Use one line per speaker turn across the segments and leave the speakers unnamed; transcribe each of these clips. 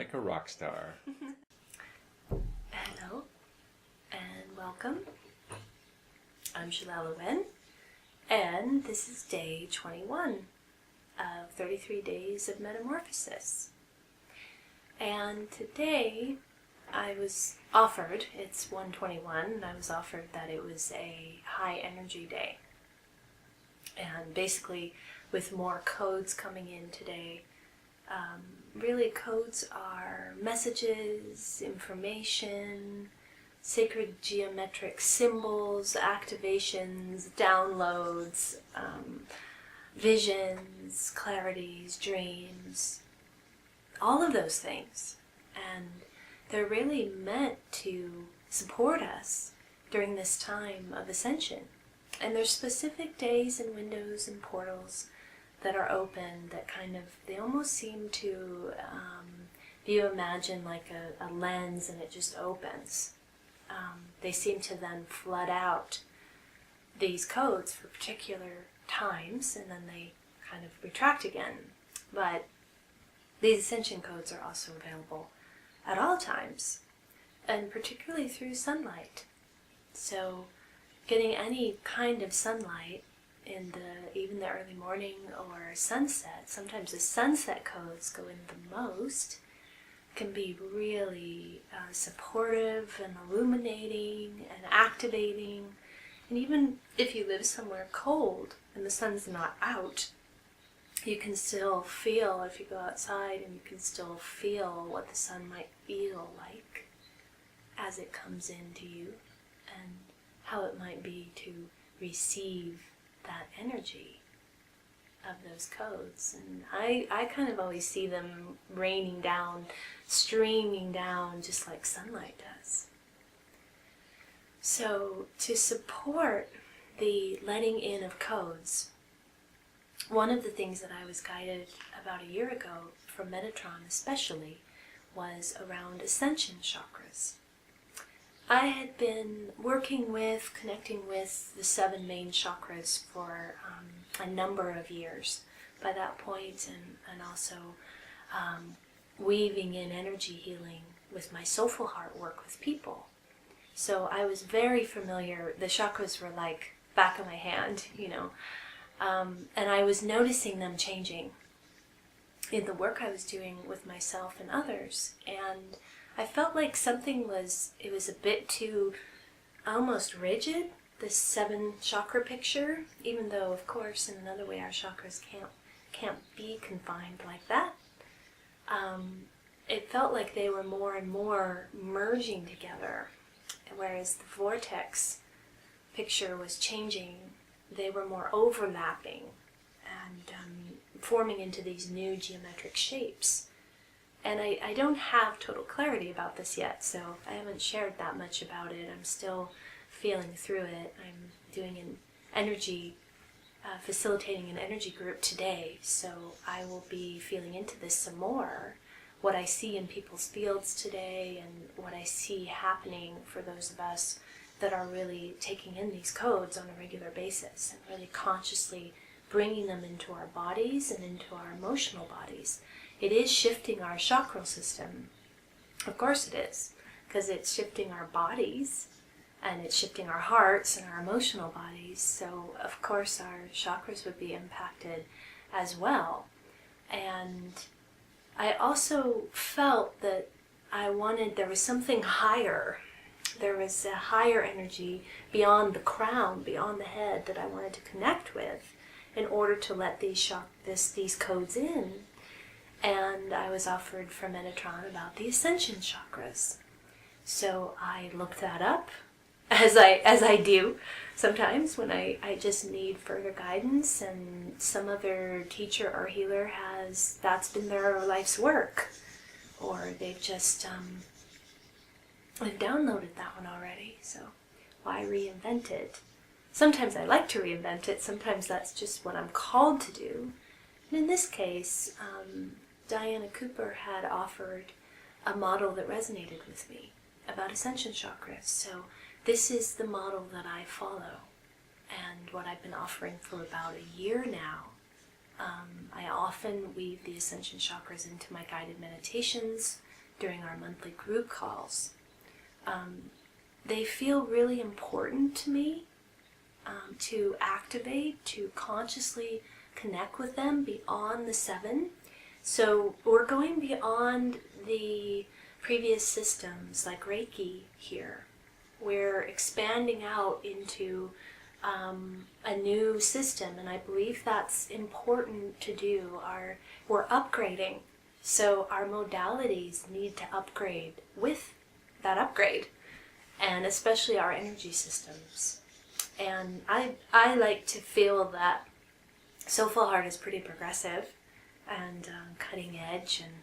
like a rock star.
Hello, and welcome. I'm Jelelle Awen, and this is day 21 of 33 days of Metamorphosis. And today I was offered, it's 121, and I was offered that it was a high energy day. And basically, with more codes coming in today, really codes are messages, information, sacred geometric symbols, activations, downloads, visions, clarities, dreams, all of those things. And they're really meant to support us during this time of ascension. And there's specific days and windows and portals that are open that they almost seem to, if you imagine like a lens and it just opens, they seem to then flood out these codes for particular times and then they kind of retract again. But these ascension codes are also available at all times, and particularly through sunlight. So getting any kind of sunlight in even the early morning or sunset, sometimes the sunset codes go in the most, can be really supportive and illuminating and activating. And even if you live somewhere cold and the sun's not out, you can still feel, if you go outside, and you can still feel what the sun might feel like as it comes into you, and how it might be to receive that energy of those codes. And I kind of always see them raining down, streaming down, just like sunlight does. So to support the letting in of codes, one of the things that I was guided about a year ago from Metatron especially was around Ascension Chakras. I had been connecting with the 7 main chakras for a number of years by that point, and also weaving in energy healing with my soulful heart work with people. So I was very familiar. The chakras were like back of my hand, and I was noticing them changing in the work I was doing with myself and others. And I felt like it was a bit too almost rigid, this 7 chakra picture, even though, of course, in another way our chakras can't be confined like that. It felt like they were more and more merging together, whereas the vortex picture was changing. They were more overlapping and forming into these new geometric shapes. And I don't have total clarity about this yet, so I haven't shared that much about it. I'm still feeling through it. I'm doing facilitating an energy group today, so I will be feeling into this some more, what I see in people's fields today and what I see happening for those of us that are really taking in these codes on a regular basis and really consciously bringing them into our bodies and into our emotional bodies. It is shifting our chakral system. Of course it is, because it's shifting our bodies and it's shifting our hearts and our emotional bodies. So of course our chakras would be impacted as well. And I also felt that there was something higher. There was a higher energy beyond the crown, beyond the head, that I wanted to connect with in order to let these codes in. And I was offered from Metatron about the Ascension Chakras. So I looked that up, as I do sometimes when I just need further guidance, and some other teacher or healer that's been their life's work, or they've just they've downloaded that one already, so why reinvent it? Sometimes I like to reinvent it, sometimes that's just what I'm called to do. And in this case, Diana Cooper had offered a model that resonated with me about Ascension Chakras. So this is the model that I follow, and what I've been offering for about a year now. I often weave the Ascension Chakras into my guided meditations during our monthly group calls. They feel really important to me, to activate, to consciously connect with them beyond the 7. So we're going beyond the previous systems like Reiki here. We're expanding out into a new system, and I believe that's important to do. We're upgrading, so our modalities need to upgrade with that upgrade, and especially our energy systems. And I like to feel that Soulful Heart is pretty progressive and cutting edge, and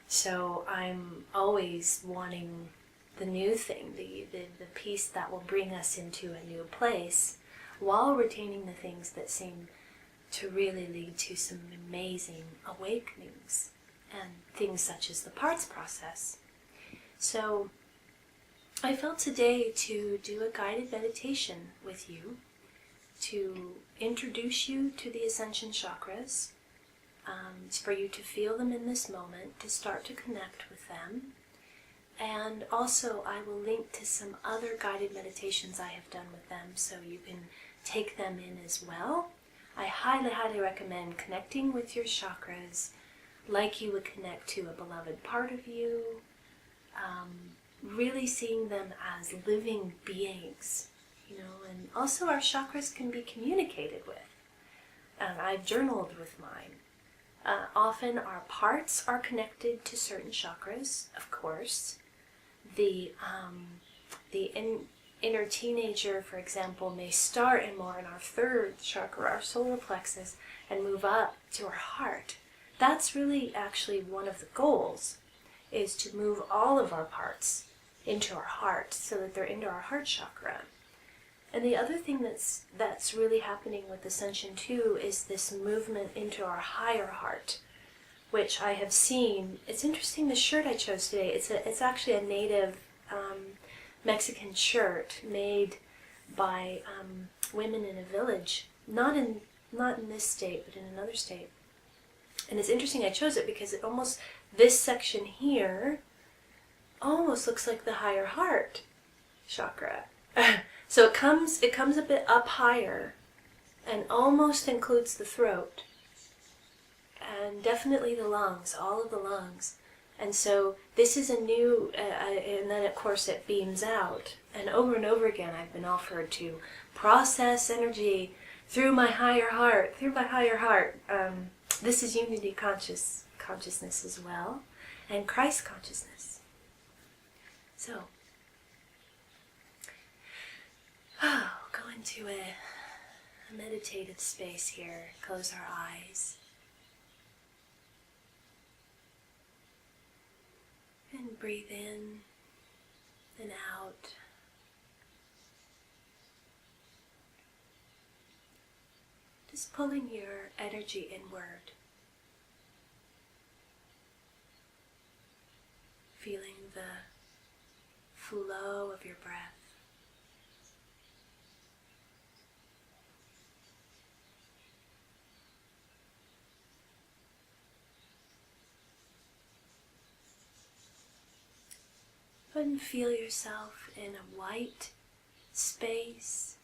so I'm always wanting the new thing, the piece that will bring us into a new place, while retaining the things that seem to really lead to some amazing awakenings, and things such as the parts process. So I felt today to do a guided meditation with you, to introduce you to the Ascension Chakras, for you to feel them in this moment, to start to connect with them. And also I will link to some other guided meditations I have done with them, so you can take them in as well. I highly, highly recommend connecting with your chakras like you would connect to a beloved part of you, really seeing them as living beings, and also our chakras can be communicated with. I've journaled with mine. Often our parts are connected to certain chakras, of course. The inner teenager, for example, may start more in our 3rd chakra, our solar plexus, and move up to our heart. That's really actually one of the goals, is to move all of our parts into our heart so that they're into our heart chakra. And the other thing that's really happening with Ascension 2 is this movement into our higher heart, which I have seen. It's interesting, the shirt I chose today, it's actually a native Mexican shirt made by women in a village, not in this state, but in another state. And it's interesting I chose it because this section here almost looks like the higher heart chakra. So it comes a bit up higher and almost includes the throat and definitely the lungs, all of the lungs. And so this is a new, and then of course it beams out. And over again I've been offered to process energy through my higher heart, This is unity consciousness as well, and Christ consciousness. So, go into a meditative space here. Close our eyes. And breathe in and out. Just pulling your energy inward. Feeling the flow of your breath. And feel yourself in a white space,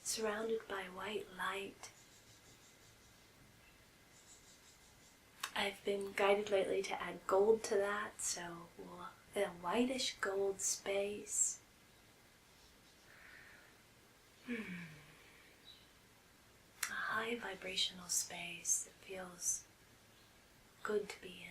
surrounded by white light. I've been guided lately to add gold to that, so a whitish gold space. A high vibrational space that feels good to be in.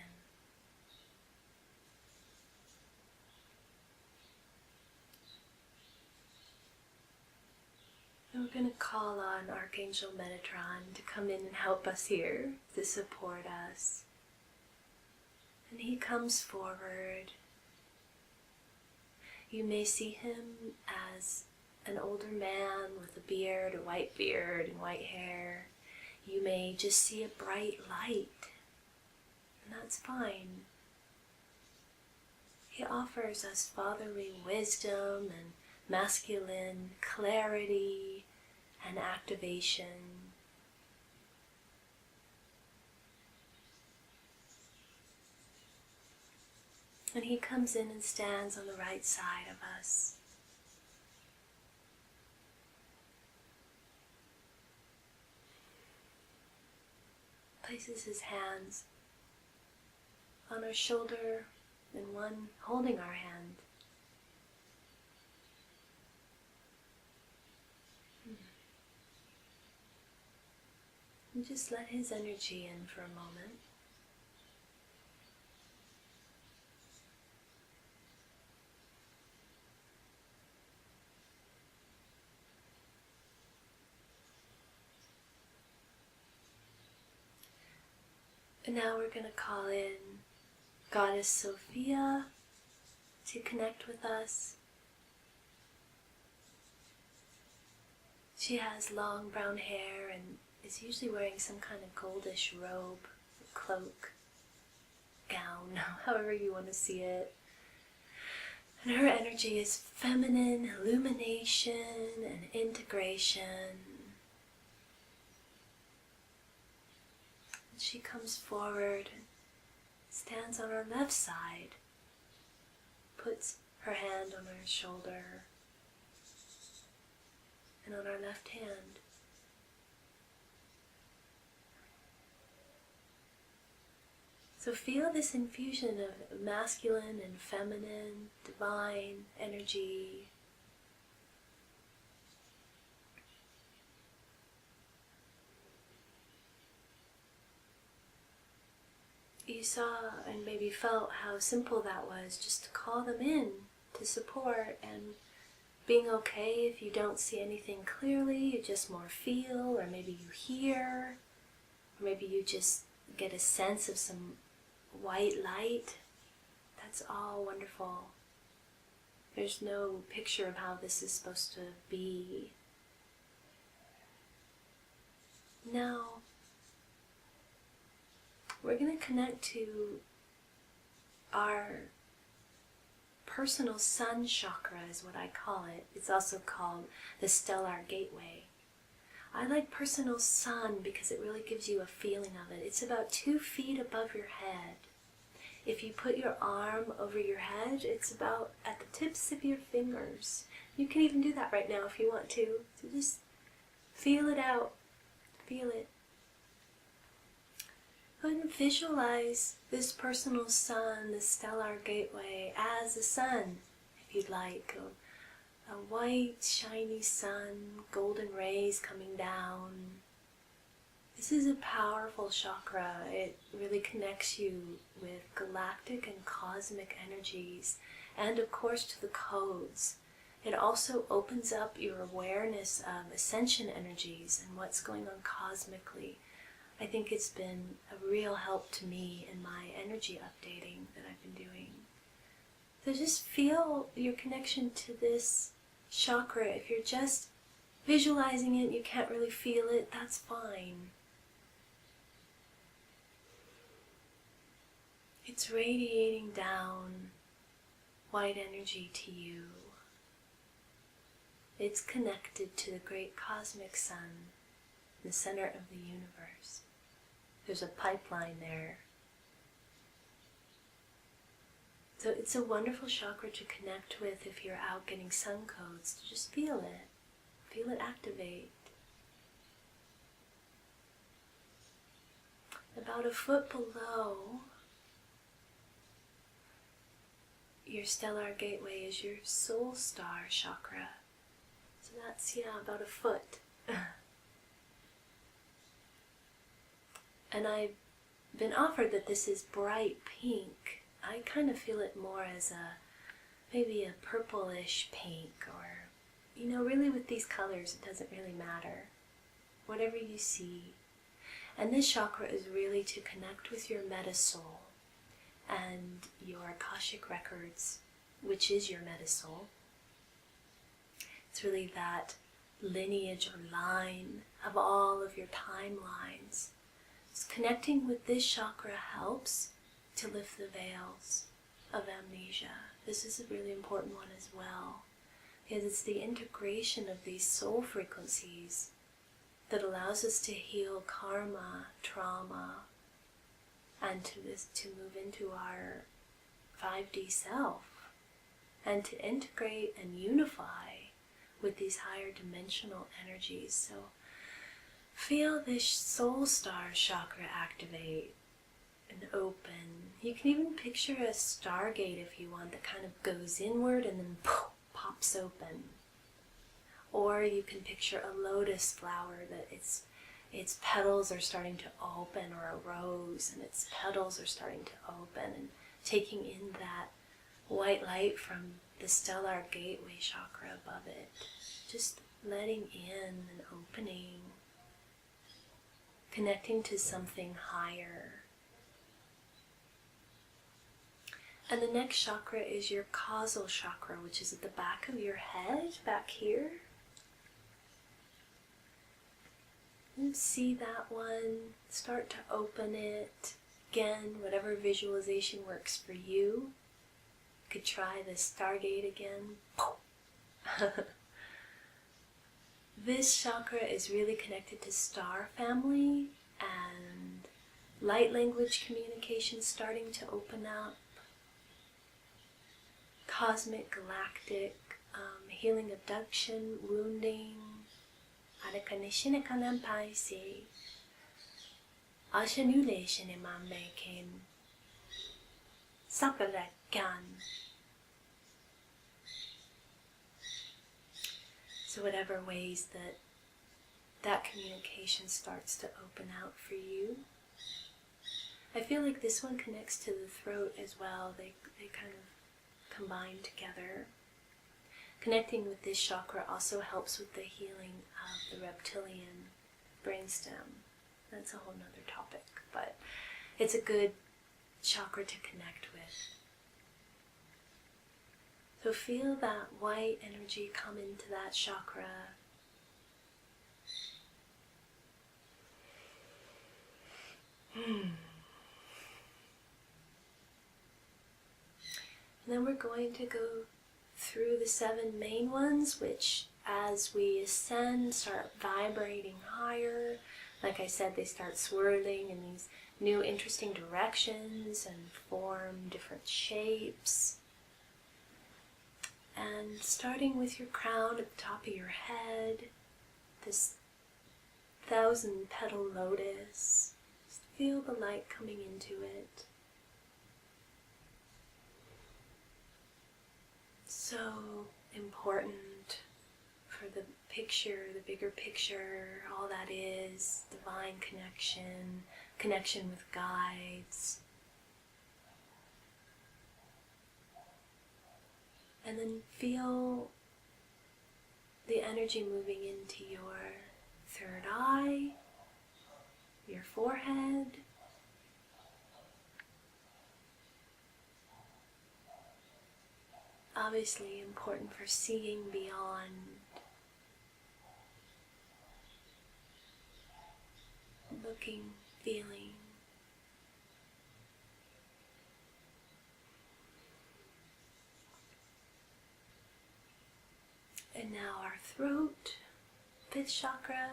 And we're going to call on Archangel Metatron to come in and help us here, to support us. And he comes forward. You may see him as an older man with a beard, a white beard and white hair. You may just see a bright light, and that's fine. He offers us fatherly wisdom and masculine clarity and activation. And he comes in and stands on the right side of us. Places his hands on our shoulder and one holding our hand. And just let his energy in for a moment. And now we're going to call in Goddess Sophia to connect with us. She has long brown hair and is usually wearing some kind of goldish robe, cloak, gown, however you want to see it. And her energy is feminine, illumination, and integration. And she comes forward and stands on our left side, puts her hand on our shoulder and on our left hand. So feel this infusion of masculine and feminine, divine energy. You saw and maybe felt how simple that was, just to call them in to support, and being okay if you don't see anything clearly, you just more feel, or maybe you hear, or maybe you just get a sense of some white light. That's all wonderful. There's no picture of how this is supposed to be. Now, we're going to connect to our personal Sun Chakra, is what I call it. It's also called the Stellar Gateway. I like personal Sun because it really gives you a feeling of it. It's about 2 feet above your head. If you put your arm over your head, it's about at the tips of your fingers. You can even do that right now if you want to. So just feel it out. Feel it. Go ahead and visualize this personal sun, the stellar gateway, as a sun, if you'd like. A white, shiny sun, golden rays coming down. This is a powerful chakra. It really connects you with galactic and cosmic energies, and of course to the codes. It also opens up your awareness of ascension energies and what's going on cosmically. I think it's been a real help to me in my energy updating that I've been doing. So just feel your connection to this chakra. If you're just visualizing it and you can't really feel it, that's fine. It's radiating down white energy to you. It's connected to the great cosmic sun, the center of the universe. There's a pipeline there. So it's a wonderful chakra to connect with if you're out getting sun codes. Just feel it. Feel it activate. About a foot below your stellar gateway is your soul star chakra. So that's, about a foot. And I've been offered that this is bright pink. I kind of feel it more as maybe a purplish pink, or, really with these colors it doesn't really matter. Whatever you see. And this chakra is really to connect with your meta-soul and your Akashic records, which is your meta-soul. It's really that lineage or line of all of your timelines. Connecting with this chakra helps to lift the veils of amnesia. This is a really important one as well, because it's the integration of these soul frequencies that allows us to heal karma, trauma, and to move into our 5D self, and to integrate and unify with these higher dimensional energies. So feel this soul star chakra activate and open. You can even picture a stargate if you want, that kind of goes inward and then pops open. Or you can picture a lotus flower that its petals are starting to open, or a rose and its petals are starting to open, and taking in that white light from the stellar gateway chakra above it. Just letting in and opening, connecting to something higher. And the next chakra is your Causal Chakra, which is at the back of your head, back here. And see that one, start to open it. Again, whatever visualization works for you. You could try the Stargate again. This chakra is really connected to star family and light language communication starting to open up. Cosmic, galactic, healing abduction, wounding. Adakanishinakanampaisi. Ashanuleshinimambekin. Sakalakan. So whatever ways that communication starts to open out for you. I feel like this one connects to the throat as well. They kind of combine together. Connecting with this chakra also helps with the healing of the reptilian brainstem. That's a whole nother topic, but it's a good chakra to connect with. So feel that white energy come into that chakra. And then we're going to go through the 7 main ones, which as we ascend start vibrating higher. Like I said, they start swirling in these new interesting directions and form different shapes. And starting with your crown at the top of your head, this 1,000-petal lotus, just feel the light coming into it. So important for the picture, the bigger picture, all that is, divine connection, connection with guides. And then feel the energy moving into your third eye, your forehead, obviously important for seeing beyond. Looking, feeling. And now our throat, 5th chakra,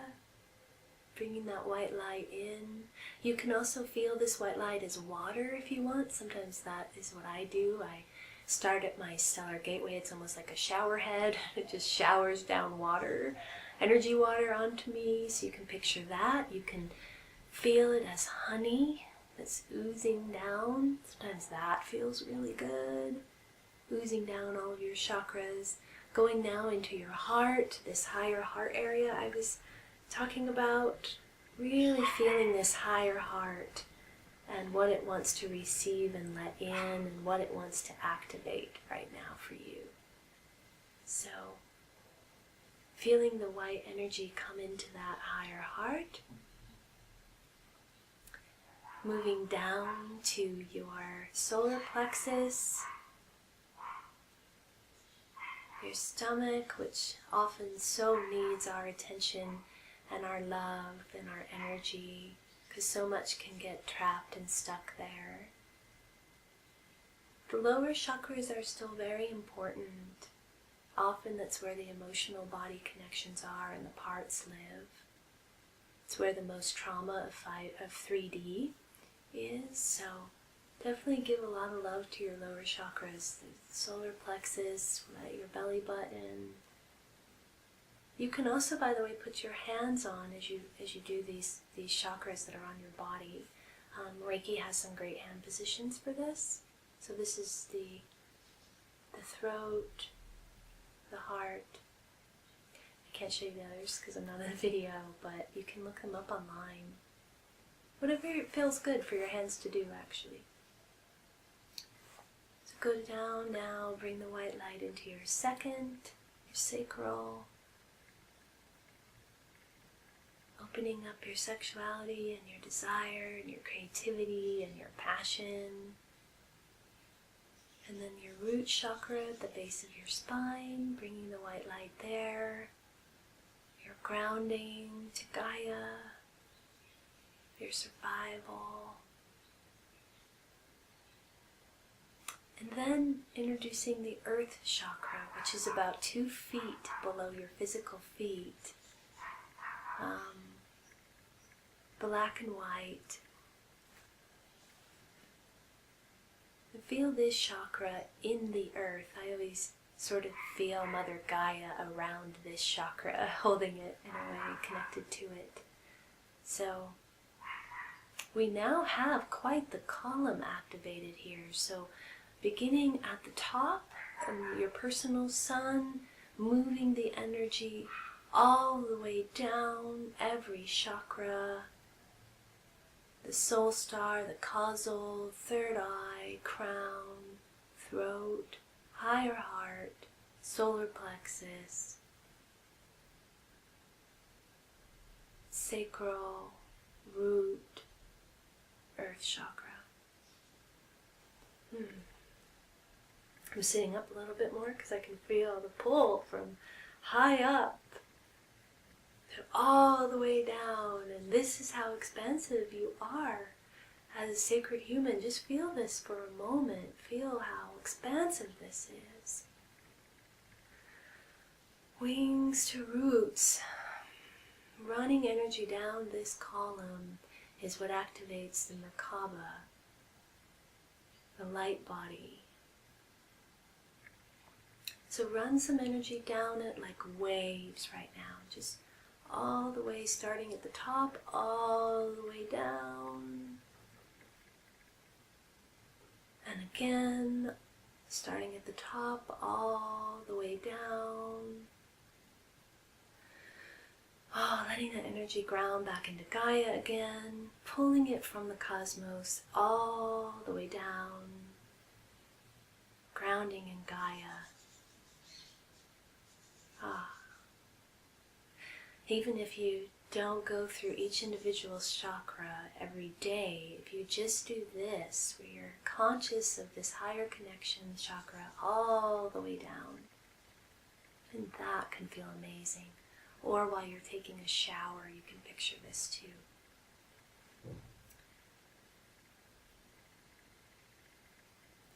bringing that white light in. You can also feel this white light as water if you want. Sometimes that is what I do. I start at my stellar gateway. It's almost like a shower head. It just showers down water, energy water onto me. So you can picture that. You can feel it as honey that's oozing down. Sometimes that feels really good. Oozing down all of your chakras. Going now into your heart, this higher heart area I was talking about. Really feeling this higher heart and what it wants to receive and let in, and what it wants to activate right now for you. So, feeling the white energy come into that higher heart. Moving down to your solar plexus, your stomach, which often so needs our attention and our love and our energy, because so much can get trapped and stuck there. The lower chakras are still very important. Often that's where the emotional body connections are and the parts live. It's where the most trauma of 3D is, so definitely give a lot of love to your lower chakras, the solar plexus, your belly button. You can also, by the way, put your hands on as you do these chakras that are on your body. Reiki has some great hand positions for this. So this is the throat, the heart. I can't show you the others because I'm not in a video, but you can look them up online. Whatever feels good for your hands to do, actually. So go down now, bring the white light into your second, your sacral. Opening up your sexuality and your desire and your creativity and your passion. And then your root chakra at the base of your spine, bringing the white light there. Your grounding to Gaia, your survival. And then introducing the earth chakra, which is about 2 feet below your physical feet. Black and white. And feel this chakra in the earth. I always sort of feel Mother Gaia around this chakra, holding it in a way, connected to it. So we now have quite the column activated here. So beginning at the top, your personal sun, moving the energy all the way down, every chakra, the soul star, the causal, third eye, crown, throat, higher heart, solar plexus, sacral, root, earth chakra. I'm sitting up a little bit more because I can feel the pull from high up to all the way down, and this is how expansive you are as a sacred human. Just feel this for a moment. Feel how expansive this is. Wings to roots. Running energy down this column is what activates the Merkaba, the light body. So run some energy down it like waves right now. Just all the way, starting at the top, all the way down. And again, starting at the top, all the way down. Letting that energy ground back into Gaia again, pulling it from the cosmos all the way down, grounding in Gaia. Even if you don't go through each individual chakra every day, if you just do this, where you're conscious of this higher connection chakra all the way down, and that can feel amazing. Or while you're taking a shower, you can picture this too.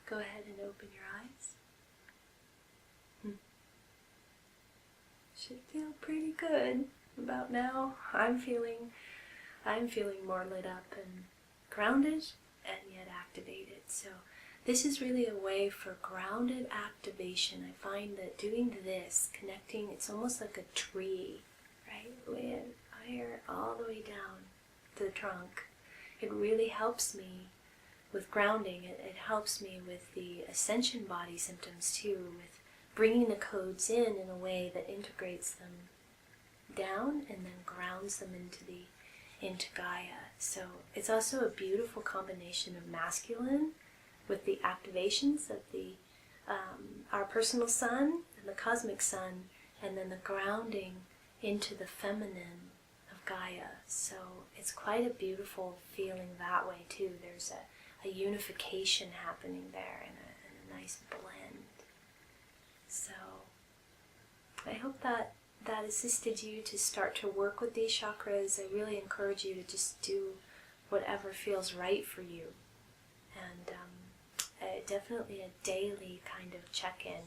Go ahead and open your eyes. Should feel pretty good about now. I'm feeling more lit up and grounded and yet activated. So this is really a way for grounded activation. I find that doing this, connecting, it's almost like a tree, right? Way higher, all the way down to the trunk. It really helps me with grounding. It helps me with the ascension body symptoms too, with bringing the codes in a way that integrates them down and then grounds them into Gaia. So it's also a beautiful combination of masculine with the activations of the our personal sun and the cosmic sun, and then the grounding into the feminine of Gaia. So it's quite a beautiful feeling that way too. There's a unification happening there and a nice blend. So I hope that assisted you to start to work with these chakras. I really encourage you to just do whatever feels right for you. And definitely a daily kind of check-in,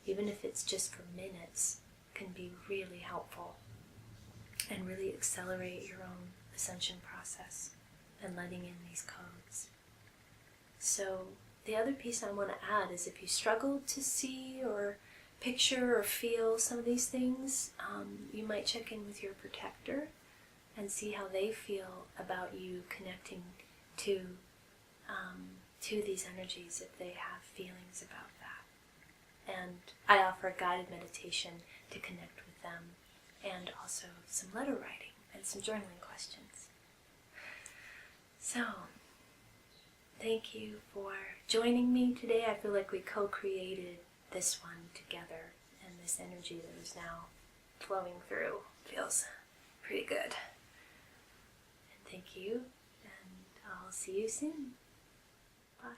even if it's just for minutes, can be really helpful and really accelerate your own ascension process and letting in these codes. So the other piece I want to add is if you struggle to see or picture or feel some of these things, you might check in with your protector and see how they feel about you connecting to these energies, if they have feelings about that. And I offer a guided meditation to connect with them, and also some letter writing and some journaling questions. So, thank you for joining me today. I feel like we co-created this one together, and this energy that is now flowing through feels pretty good. And thank you, and I'll see you soon. Bye.